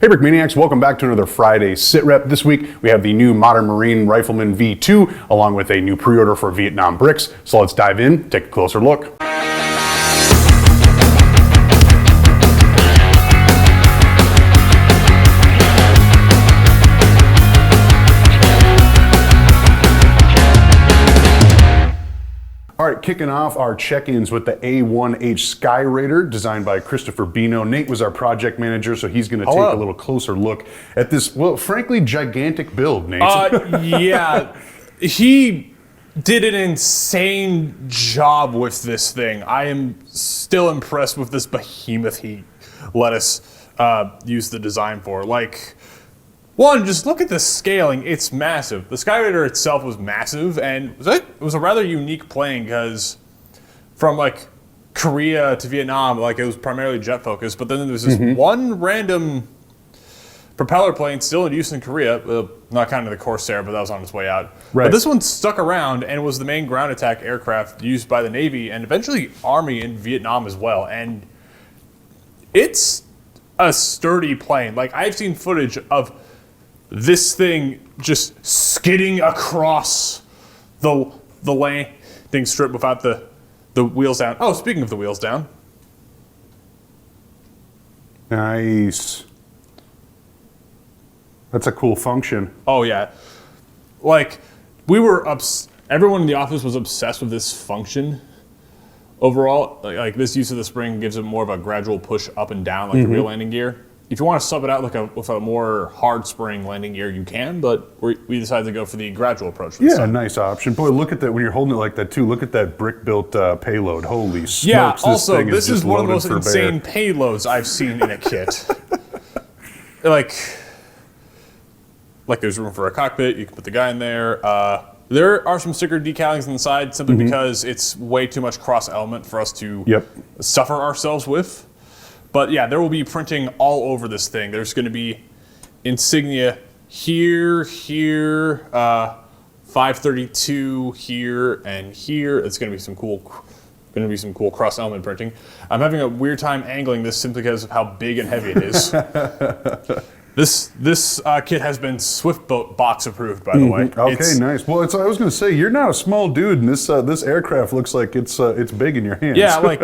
Hey Brick Maniacs, welcome back to another Friday Sit Rep. This week we have the new Modern Marine Rifleman V2 along with a new pre-order for Vietnam bricks. So let's dive in, take a closer look. All right, kicking off our check-ins with the A1H Skyraider, designed by Christopher Bino. Nate was our project manager, so he's going to take a little closer look at this, well, frankly, gigantic build, Nate. Yeah, he did an insane job with this thing. I am still impressed with this behemoth he let us use the design for. Like, one, just look at the scaling. It's massive. The Skyraider itself was massive, and it was a rather unique plane because from like Korea to Vietnam, like it was primarily jet focused, but then there was this one random propeller plane still in use in Korea, not counting the Corsair, but that was on its way out. Right. But this one stuck around and was the main ground attack aircraft used by the Navy and eventually Army in Vietnam as well. And it's a sturdy plane. Like, I've seen footage of this thing just skidding across the landing strip without the wheels down. Oh, speaking of the wheels down. Nice. That's a cool function. Oh, yeah. Like, everyone in the office was obsessed with this function overall. Like this use of the spring gives it more of a gradual push up and down like the real landing gear. If you want to sub it out with a more hard spring landing gear, you can, but we decided to go for the gradual approach. Yeah, nice option. Boy, look at that when you're holding it like that too. Look at that brick-built payload. Holy smokes! Yeah. Also, this is one of the most insane bear. payloads I've seen in a kit. like there's room for a cockpit. You can put the guy in there. There are some sticker decalings on the side simply because it's way too much cross element for us to suffer ourselves with. But yeah, there will be printing all over this thing. There's going to be insignia here, 532 here, and here. It's going to be some cool cross element printing. I'm having a weird time angling this simply because of how big and heavy it is. This kit has been Swiftboat box approved, by the way. Okay, nice. Well, I was going to say, you're not a small dude, and this aircraft looks like it's big in your hands. Yeah, like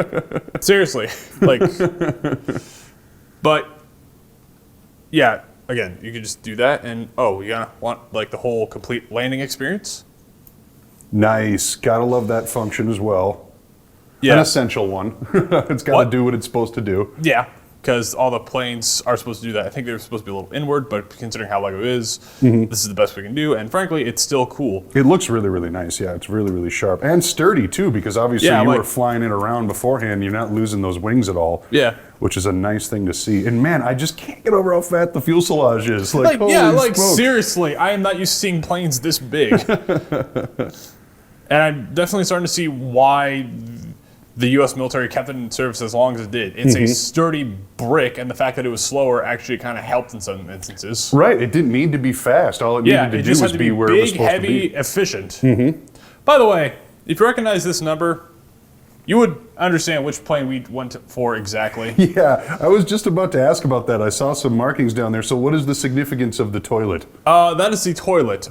seriously, like. But yeah, again, you could just do that, and you gonna want like the whole complete landing experience. Nice. Gotta love that function as well. Yeah, an essential one. It's got to do what it's supposed to do. Yeah. Because all the planes are supposed to do that. I think they're supposed to be a little inward, but considering how LEGO is, this is the best we can do. And frankly, it's still cool. It looks really, really nice. Yeah, it's really, really sharp. And sturdy, too, because obviously you were flying it around beforehand. You're not losing those wings at all. Yeah. Which is a nice thing to see. And man, I just can't get over how fat the fuselage is. Like holy smoke. Seriously, I am not used to seeing planes this big. And I'm definitely starting to see why the U.S. military kept it in service as long as it did. It's a sturdy brick, and the fact that it was slower actually kind of helped in some instances. Right, it didn't need to be fast. All it needed to do was be where it was supposed to be. Big, heavy, efficient. By the way, if you recognize this number, you would understand which plane we went for exactly. Yeah, I was just about to ask about that. I saw some markings down there. So what is the significance of the toilet? That is the toilet.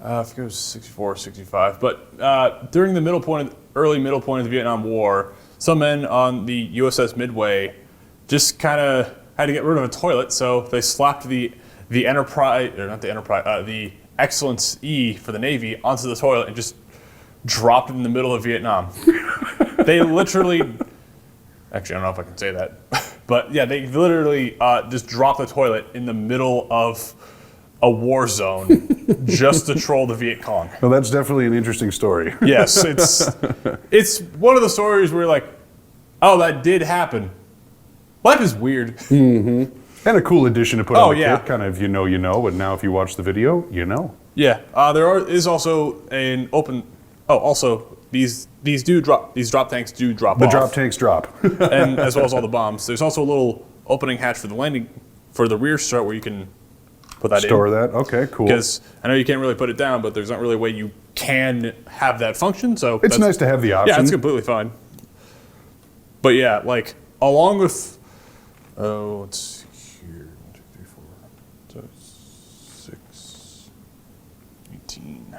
I think it was 64 or 65, but during the early middle point of the Vietnam War, some men on the USS Midway just kind of had to get rid of a toilet, so they slapped the Enterprise, or not the Enterprise, the Excellence E for the Navy onto the toilet and just dropped it in the middle of Vietnam. They literally, actually I don't know if I can say that, but yeah, they literally just dropped the toilet in the middle of a war zone just to troll the Viet Cong. Well, that's definitely an interesting story. Yes, it's one of the stories where you're like, oh, that did happen. Life is weird. And a cool addition to put on the kit, kind of you know, but now if you watch the video, you know. Yeah, is also an open. Oh, also these drop tanks do drop off. The drop tanks drop, and as well as all the bombs. There's also a little opening hatch for the rear strut where you can put that Store that? Okay, cool. Because I know you can't really put it down, but there's not really a way you can have that function. So it's nice to have the option. Yeah, it's completely fine. But yeah, like along with, let's see here. 1, 2, 3, 4, 5, 6, 18,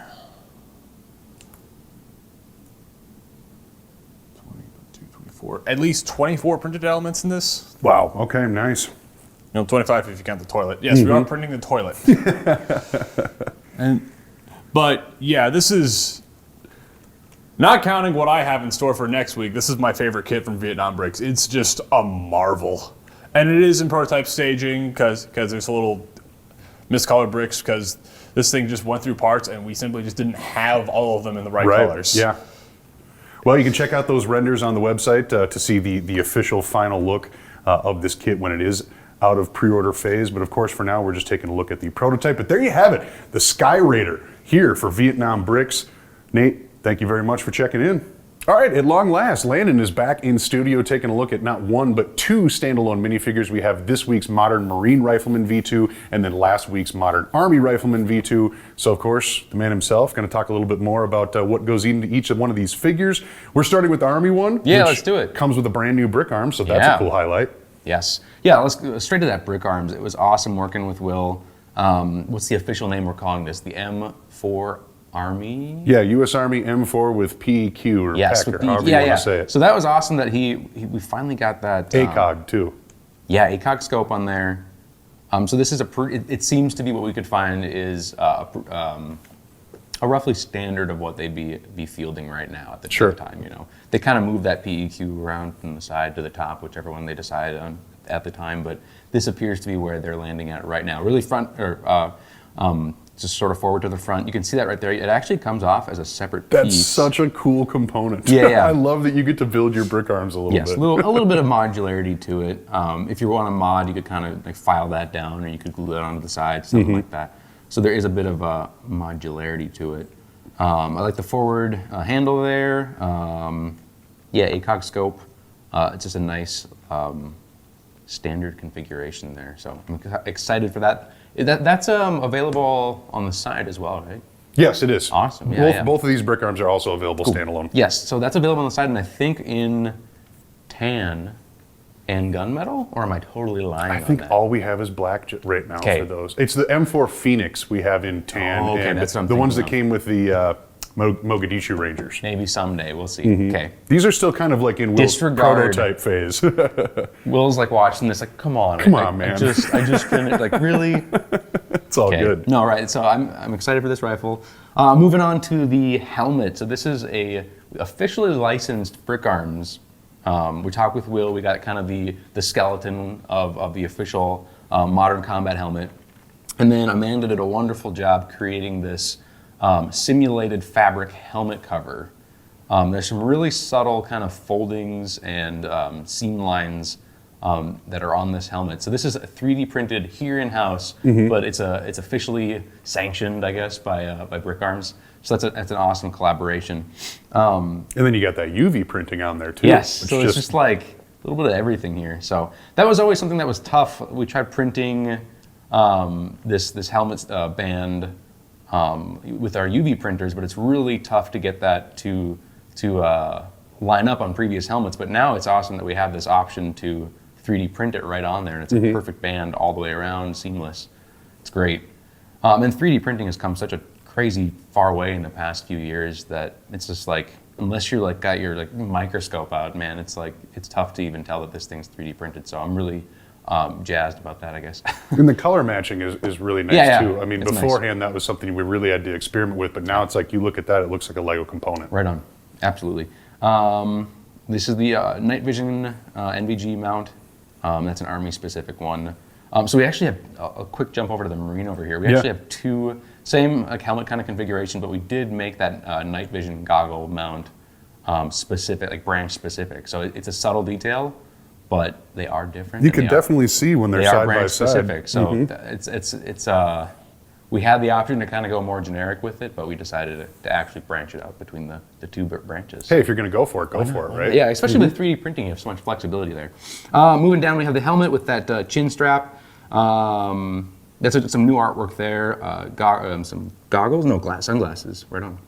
20, 22, 24. At least 24 printed elements in this. Wow. Okay. Nice. 25 if you count the toilet. Yes, we are printing the toilet. But yeah, this is, not counting what I have in store for next week, this is my favorite kit from Vietnam Bricks. It's just a marvel. And it is in prototype staging because there's a little miscolored bricks because this thing just went through parts and we simply just didn't have all of them in the right colors. Yeah. Well, you can check out those renders on the website to see the official final look of this kit when it is out of pre-order phase. But of course, for now, we're just taking a look at the prototype. But there you have it, the Skyraider here for Vietnam Bricks. Nate, thank you very much for checking in. All right, at long last, Landon is back in studio taking a look at not one, but two standalone minifigures. We have this week's Modern Marine Rifleman V2 and then last week's Modern Army Rifleman V2. So, of course, the man himself going to talk a little bit more about what goes into each of one of these figures. We're starting with the Army one. Yeah, let's do it. Comes with a brand new brick arm, so that's a cool highlight. Yes. Yeah, let's go straight to that brick arms. It was awesome working with Will. What's the official name we're calling this? The M4 Army? Yeah, U.S. Army M4 with PEQ or PEC or however you want to say it. So that was awesome that we finally got that. ACOG too. Yeah, ACOG scope on there. So this is it seems to be what we could find is a roughly standard of what they'd be fielding right now at the time. You know, they kind of move that PEQ around from the side to the top, whichever one they decide on at the time. But this appears to be where they're landing at right now. Really front or just sort of forward to the front. You can see that right there. It actually comes off as a separate piece. That's such a cool component. Yeah. I love that you get to build your brick arms a little bit. Yes, a little bit of modularity to it. If you want to mod, you could kind of like file that down, or you could glue it onto the side, something like that. So there is a bit of modularity to it. I like the forward handle there. ACOG scope. It's just a nice standard configuration there. So I'm excited for that. That's available on the side as well, right? Yes, it is. Awesome. Both of these brick arms are also available standalone. Yes, so that's available on the side, and I think in tan and gunmetal, or am I totally lying? I think all we have is black right now for those. It's the M4 Phoenix we have in tan, and that's what I'm the ones that thinking came with the Mogadishu Rangers. Maybe someday, we'll see. Okay. These are still kind of like in Will's prototype phase. Will's like watching this, like, come on, man. I just finished, like, really? It's all good. No, right. So I'm excited for this rifle. Moving on to the helmet. So this is a officially licensed brick arms. We talked with Will. We got kind of the skeleton of the official modern combat helmet, and then Amanda did a wonderful job creating this simulated fabric helmet cover. There's some really subtle kind of foldings and seam lines that are on this helmet. So this is 3D printed here in-house, but it's officially sanctioned, I guess, by Brick Arms. So that's an awesome collaboration. And then you got that UV printing on there too. Yes, so it's just like a little bit of everything here. So that was always something that was tough. We tried printing this helmet band with our UV printers, but it's really tough to get that to line up on previous helmets. But now it's awesome that we have this option to 3D print it right on there, and it's a perfect band all the way around, seamless. It's great. And 3D printing has come such a crazy far way in the past few years that it's just like, unless you're like got your like microscope out, man, it's like it's tough to even tell that this thing's 3D printed. So I'm really jazzed about that, I guess. And the color matching is really nice too. I mean, it's beforehand nice. That was something we really had to experiment with, but now it's like you look at that, it looks like a Lego component. Right on, absolutely. This is the night vision NVG mount. That's an Army specific one. So we actually have a quick jump over to the Marine over here. We actually have two, same like helmet kind of configuration, but we did make that night vision goggle mount specific, like branch specific. So it's a subtle detail, but they are different. You can definitely see when they're side by side. Specific. So it's we had the option to kind of go more generic with it, but we decided to actually branch it out between the two branches. Hey, if you're going to go for it, go for it, right? Yeah, especially with 3D printing, you have so much flexibility there. Moving down, we have the helmet with that chin strap. That's some new artwork there. Some goggles, sunglasses. Right on.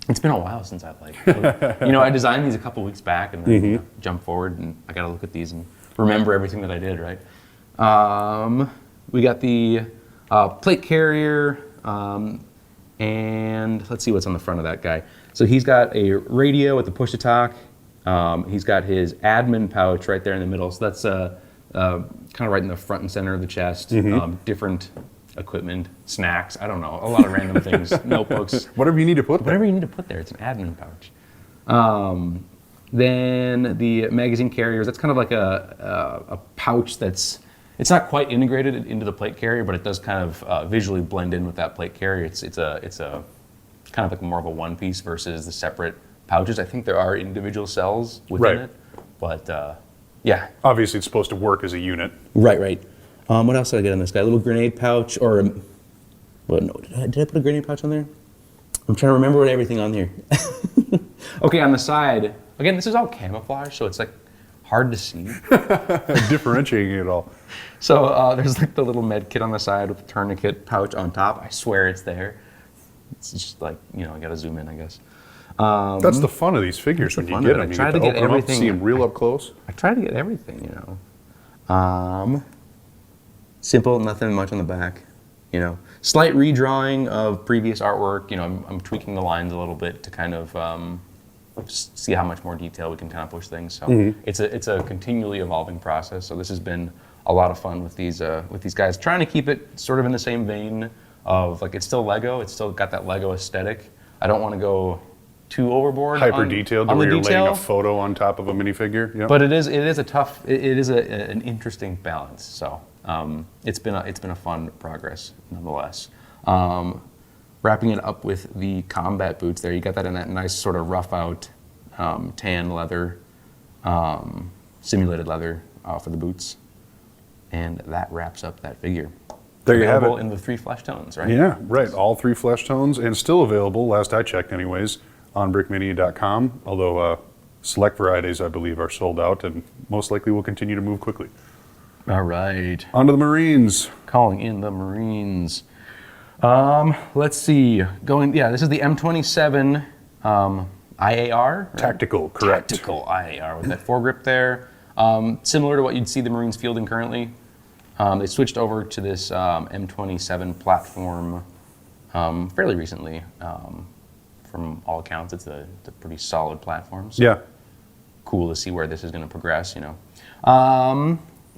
It's been a while since I've I designed these a couple weeks back, and then jump forward, and I got to look at these and remember everything that I did, right? We got the plate carrier, and let's see what's on the front of that guy. So he's got a radio with the push to talk. He's got his admin pouch right there in the middle. So that's kind of right in the front and center of the chest. Different equipment, snacks, I don't know, a lot of random things, notebooks. Whatever you need to put there. Whatever you need to put there, it's an admin pouch. Then the magazine carriers, that's kind of like a pouch that's, it's not quite integrated into the plate carrier, but it does kind of visually blend in with that plate carrier. It's a kind of like more of a one piece versus the separate pouches. I think there are individual cells within it, but yeah. Obviously, it's supposed to work as a unit. Right. What else did I get on this guy? A little grenade pouch, or well, no, did I put a grenade pouch on there? I'm trying to remember what everything on here. Okay, on the side, again, this is all camouflage, so it's like hard to see. Differentiating it all. So there's like the little med kit on the side with the tourniquet pouch on top. I swear it's there. It's just like, you know, I gotta zoom in, I guess. That's the fun of these figures when you get them. You get to open them up, see them real up close. I try to get everything, you know. Simple, nothing much on the back, you know. Slight redrawing of previous artwork. You know, I'm tweaking the lines a little bit to kind of see how much more detail we can kind of push things. So it's a continually evolving process. So this has been a lot of fun with these guys. Trying to keep it sort of in the same vein of, like, it's still Lego. It's still got that Lego aesthetic. I don't want to go too overboard. Hyper detailed, where you're laying a photo on top of a minifigure. Yep. But it is a tough. It is an interesting balance. So it's been a fun progress nonetheless. Wrapping it up with the combat boots. There, you got that in that nice sort of rough out tan leather, simulated leather for the boots, and that wraps up that figure. There you have it. Available in the 3 flesh tones, right? Yeah, right. All 3 flesh tones, and still available, last I checked anyways, on brickmania.com, although select varieties, I believe, are sold out and most likely will continue to move quickly. All right. On to the Marines. Calling in the Marines. Let's see. This is the M27 IAR. Right? Tactical, correct. Tactical IAR with that foregrip there. Similar to what you'd see the Marines fielding currently. They switched over to this M27 platform fairly recently. From all accounts, it's a pretty solid platform. So Yeah. cool to see where this is going to progress, you know.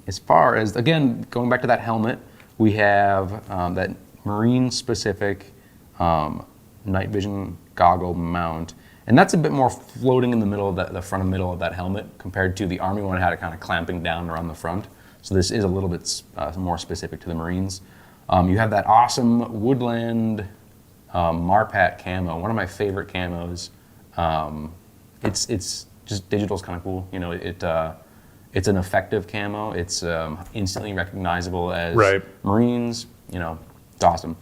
As far as, again, going back to that helmet, we have that Marine-specific night vision goggle mount. And that's a bit more floating in the middle of the front and middle of that helmet compared to the Army one had it kind of clamping down around the front. So this is a little bit more specific to the Marines. You have that awesome woodland Marpat camo, one of my favorite camos. It's just digital's kind of cool. You know, it's an effective camo. It's instantly recognizable as Marines. You know, it's awesome.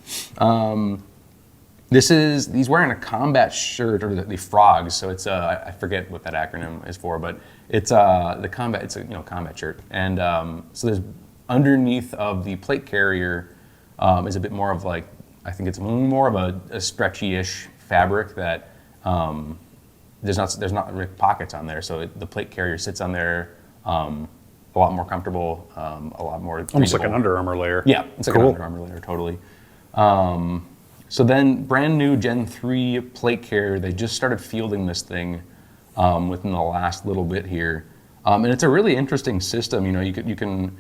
He's wearing a combat shirt, or the frogs. So it's I forget what that acronym is for, but it's the combat. It's a combat shirt, and so there's underneath of the plate carrier is a bit more of like, I think it's more of a stretchy-ish fabric that there's not pockets on there, so the plate carrier sits on there a lot more comfortable, a lot more breathable. Almost like an Under Armour layer. Yeah, it's like an Under Armour layer, totally. So then, brand new Gen 3 plate carrier. They just started fielding this thing within the last little bit here, and it's a really interesting system. You know, you can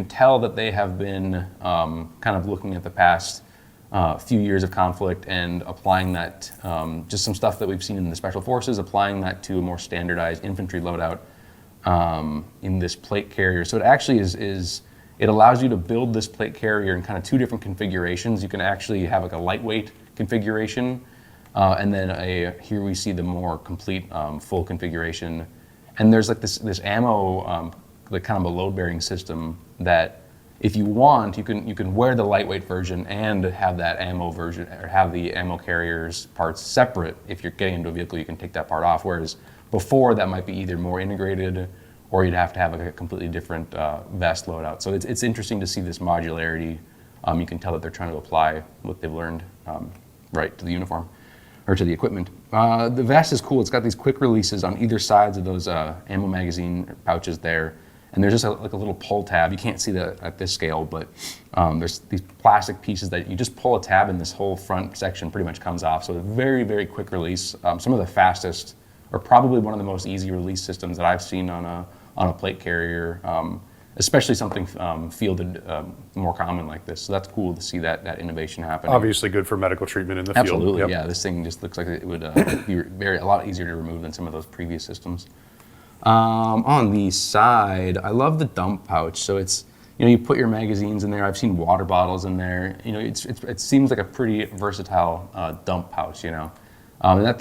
tell that they have been kind of looking at the past few years of conflict and applying that, just some stuff that we've seen in the Special Forces, applying that to a more standardized infantry loadout in this plate carrier. So it actually it allows you to build this plate carrier in kind of 2 different configurations. You can actually have like a lightweight configuration, and then here we see the more complete full configuration. And there's like this ammo, like kind of a load-bearing system that, if you want, you can wear the lightweight version and have that ammo version, or have the ammo carrier's parts separate. If you're getting into a vehicle, you can take that part off. Whereas before, that might be either more integrated, or you'd have to have a completely different vest loadout. So it's interesting to see this modularity. You can tell that they're trying to apply what they've learned right to the uniform, or to the equipment. The vest is cool. It's got these quick releases on either sides of those ammo magazine pouches there. And there's just like a little pull tab. You can't see that at this scale, but there's these plastic pieces that you just pull a tab and this whole front section pretty much comes off. So a very, very quick release. Some of the fastest, or probably one of the most easy release systems that I've seen on a plate carrier, especially something fielded more common like this. So that's cool to see that innovation happen. Obviously good for medical treatment in the field. Absolutely, yeah. This thing just looks like it would be a lot easier to remove than some of those previous systems. On the side, I love the dump pouch. So it's, you put your magazines in there. I've seen water bottles in there. It seems like a pretty versatile dump pouch. And that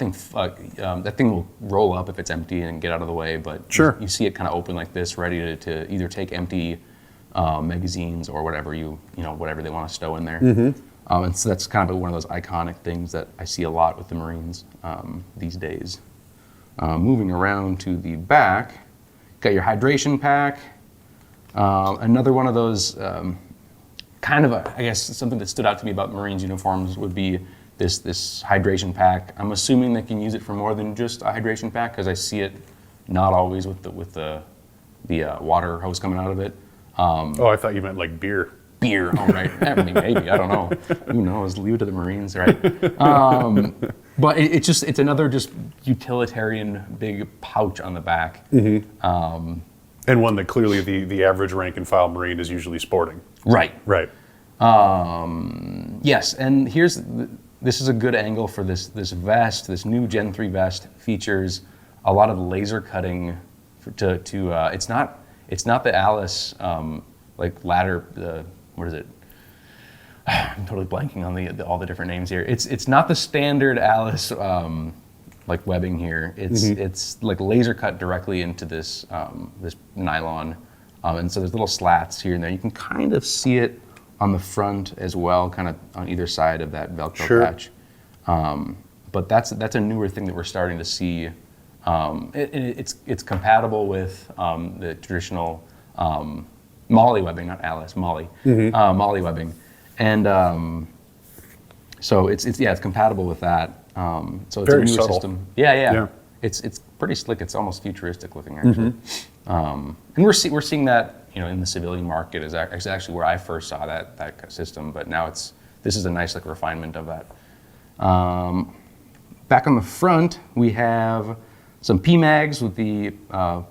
thing will roll up if it's empty and get out of the way. But sure, you see it kind of open like this, ready to either take empty magazines or whatever whatever they want to stow in there. And so that's kind of one of those iconic things that I see a lot with the Marines these days. Moving around to the back, got your hydration pack. Another one of those kind of, I guess, something that stood out to me about Marines uniforms would be this hydration pack. I'm assuming they can use it for more than just a hydration pack because I see it not always with the water hose coming out of it. I thought you meant like beer. Beer, oh right. I mean, maybe, I don't know. Who knows? Leave it to the Marines, right? But it's another just utilitarian big pouch on the back. And one that clearly the average rank and file Marine is usually sporting. Right. Right. Yes, and this is a good angle for this vest. This new Gen 3 vest features a lot of laser cutting it's not the Alice like ladder, what is it? I'm totally blanking on all the different names here. It's not the standard Alice like webbing here. It's like laser cut directly into this nylon, and so there's little slats here and there. You can kind of see it on the front as well, kind of on either side of that Velcro patch. But that's a newer thing that we're starting to see. It's compatible with the traditional Molly webbing, not Alice, Molly. Molly webbing. And so it's compatible with that. So it's very a newer subtle system. Yeah. It's pretty slick. It's almost futuristic looking actually. And we're seeing that in the civilian market is actually where I first saw that system. But now this is a nice like refinement of that. Back on the front we have some PMags with the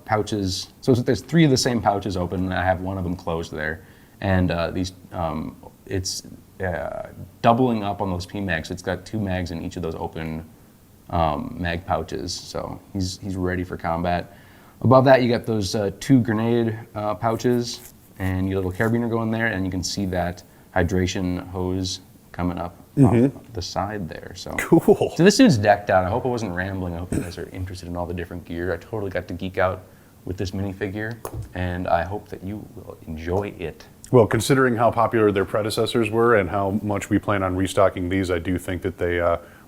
pouches. So there's 3 of the same pouches open, and I have one of them closed there. And these, it's doubling up on those PMags. It's got 2 mags in each of those open mag pouches. So he's ready for combat. Above that, you got those 2 grenade pouches, and your little carabiner going there, and you can see that hydration hose coming up off the side there. So cool. So this dude's decked out. I hope I wasn't rambling. I hope you guys are interested in all the different gear. I totally got to geek out with this minifigure, and I hope that you will enjoy it. Well, considering how popular their predecessors were and how much we plan on restocking these, I do think that they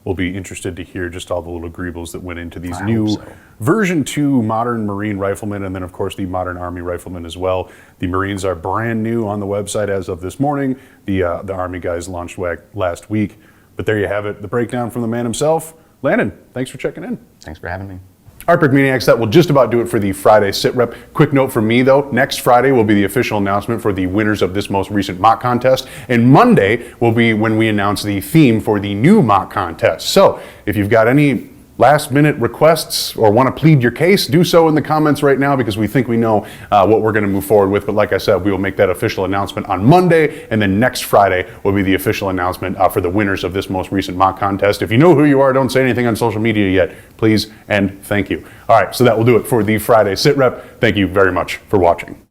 will be interested to hear just all the little greebles that went into these new version 2 modern Marine Riflemen, and then of course the modern Army Riflemen as well. The Marines are brand new on the website as of this morning. The Army guys launched last week, but there you have it, the breakdown from the man himself. Landon, thanks for checking in. Thanks for having me. All right, Brick Maniacs, that will just about do it for the Friday sit rep. Quick note from me though, next Friday will be the official announcement for the winners of this most recent mock contest, and Monday will be when we announce the theme for the new mock contest. So if you've got any last minute requests or want to plead your case, do so in the comments right now, because we think we know what we're going to move forward with. But like I said, we will make that official announcement on Monday, and then next Friday will be the official announcement for the winners of this most recent mock contest. If you know who you are, don't say anything on social media yet, please and thank you. All right, so that will do it for the Friday sit rep. Thank you very much for watching.